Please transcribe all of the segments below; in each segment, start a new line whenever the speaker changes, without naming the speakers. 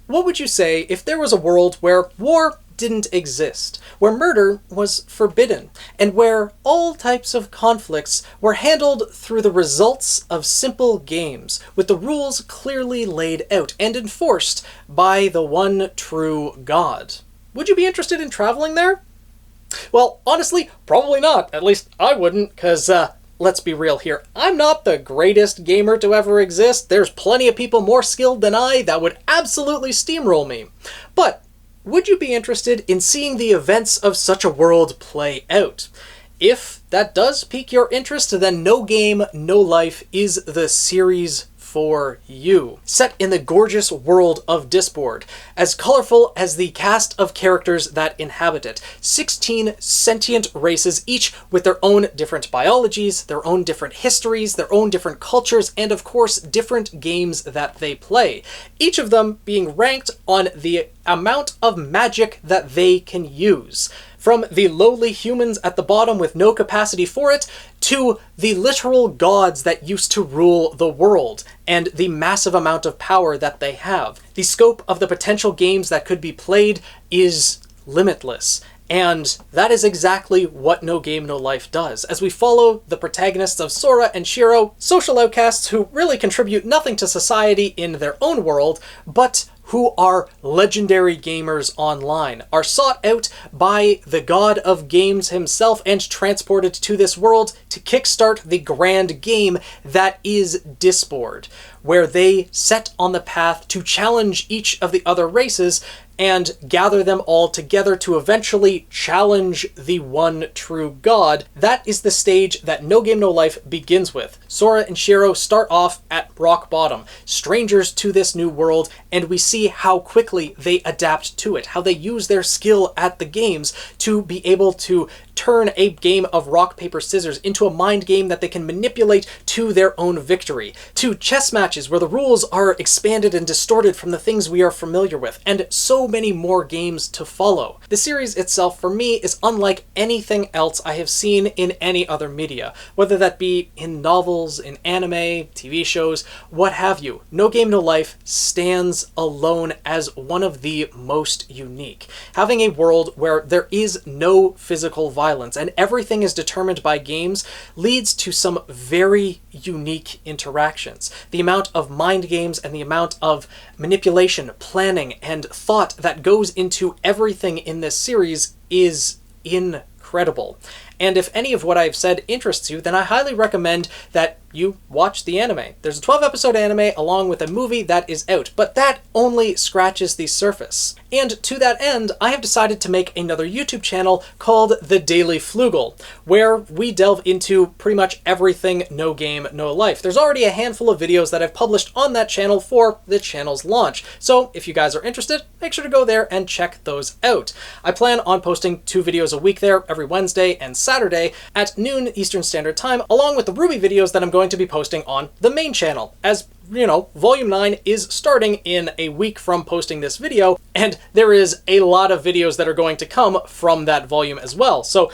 What would you say if there was a world where war didn't exist, where murder was forbidden, and where all types of conflicts were handled through the results of simple games, with the rules clearly laid out and enforced by the one true God? Would you be interested in traveling there? Well, honestly, probably not. At least I wouldn't, because, let's be real here. I'm not the greatest gamer to ever exist. There's plenty of people more skilled than I that would absolutely steamroll me. But would you be interested in seeing the events of such a world play out? If that does pique your interest, then No Game, No Life is the series for you. Set in the gorgeous world of Disboard, as colorful as the cast of characters that inhabit it. 16 sentient races, each with their own different biologies, their own different histories, their own different cultures, and of course, different games that they play. Each of them being ranked on the amount of magic that they can use. From the lowly humans at the bottom with no capacity for it, to the literal gods that used to rule the world, and the massive amount of power that they have. The scope of the potential games that could be played is limitless. And that is exactly what No Game, No Life does, as we follow the protagonists of Sora and Shiro, social outcasts who really contribute nothing to society in their own world, but who are legendary gamers online, are sought out by the god of games himself and transported to this world to kickstart the grand game that is Disboard, where they set on the path to challenge each of the other races and gather them all together to eventually challenge the one true god. That is the stage that No Game No Life begins with. Sora and Shiro start off at rock bottom, strangers to this new world, and we see how quickly they adapt to it, how they use their skill at the games to be able to turn a game of rock, paper, scissors into a mind game that they can manipulate to their own victory, to chess matches where the rules are expanded and distorted from the things we are familiar with, and so many more games to follow. The series itself, for me, is unlike anything else I have seen in any other media, whether that be in novels, in anime, TV shows, what have you. No Game No Life stands alone as one of the most unique. Having a world where there is no physical violence and everything is determined by games leads to some very unique interactions. The amount of mind games and the amount of manipulation, planning, and thought that goes into everything in this series is incredible. And if any of what I've said interests you, then I highly recommend that you watch the anime. There's a 12-episode anime along with a movie that is out, but that only scratches the surface. And to that end, I have decided to make another YouTube channel called The Daily Flugel, where we delve into pretty much everything No Game, No Life. There's already a handful of videos that I've published on that channel for the channel's launch, so if you guys are interested, make sure to go there and check those out. I plan on posting 2 videos a week there every Wednesday and Saturday at noon Eastern Standard Time, along with the RWBY videos that I'm going to be posting on the main channel. As you know, Volume 9 is starting in a week from posting this video, and there is a lot of videos that are going to come from that volume as well. So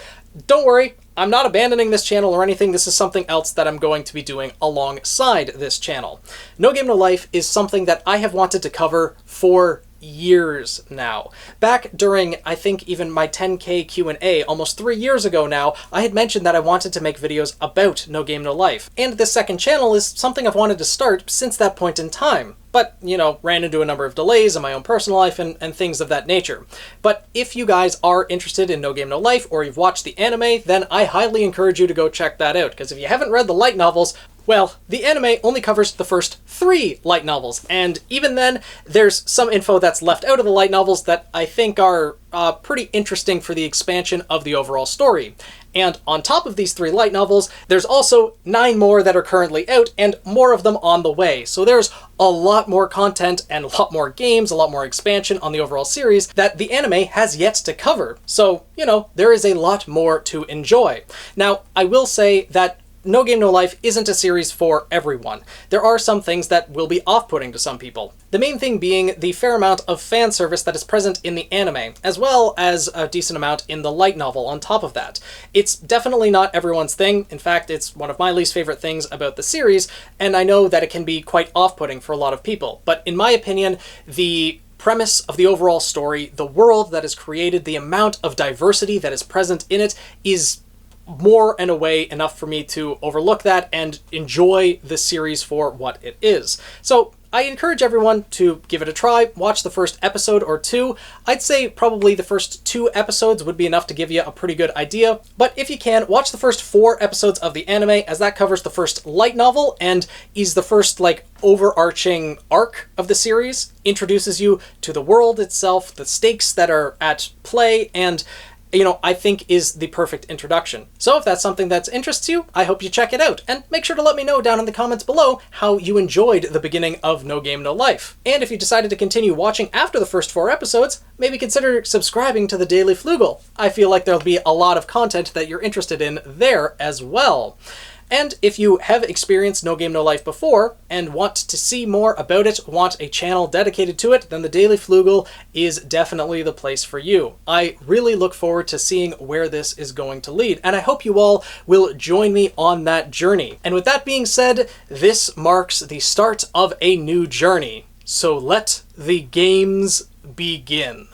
don't worry, I'm not abandoning this channel or anything. This is something else that I'm going to be doing alongside this channel. No Game No Life is something that I have wanted to cover for years now. Back during, I think, even my 10K Q&A almost 3 years ago now, I had mentioned that I wanted to make videos about No Game No Life. And this second channel is something I've wanted to start since that point in time. But, you know, ran into a number of delays in my own personal life and things of that nature. But if you guys are interested in No Game No Life, or you've watched the anime, then I highly encourage you to go check that out, because if you haven't read the light novels, well, the anime only covers the first 3 light novels, and even then, there's some info that's left out of the light novels that I think are pretty interesting for the expansion of the overall story. And on top of these 3 light novels, there's also 9 more that are currently out, and more of them on the way. So there's a lot more content and a lot more games, a lot more expansion on the overall series that the anime has yet to cover. So, you know, there is a lot more to enjoy. Now, I will say that No Game No Life isn't a series for everyone. There are some things that will be off-putting to some people. The main thing being the fair amount of fan service that is present in the anime, as well as a decent amount in the light novel on top of that. It's definitely not everyone's thing. In fact, it's one of my least favorite things about the series, and I know that it can be quite off-putting for a lot of people. But in my opinion, the premise of the overall story, the world that is created, the amount of diversity that is present in it is more and away enough for me to overlook that and enjoy the series for what it is. So I encourage everyone to give it a try, watch the first episode or two. I'd say probably the first 2 episodes would be enough to give you a pretty good idea, but if you can, watch the first 4 episodes of the anime, as that covers the first light novel and is the first, overarching arc of the series, introduces you to the world itself, the stakes that are at play, and I think is the perfect introduction. So if that's something that interests you, I hope you check it out, and make sure to let me know down in the comments below how you enjoyed the beginning of No Game No Life. And if you decided to continue watching after the first 4 episodes, maybe consider subscribing to the Daily Flugel. I feel like there'll be a lot of content that you're interested in there as well. And if you have experienced No Game No Life before and want to see more about it, want a channel dedicated to it, then the Daily Flugel is definitely the place for you. I really look forward to seeing where this is going to lead, and I hope you all will join me on that journey. And with that being said, this marks the start of a new journey. So let the games begin.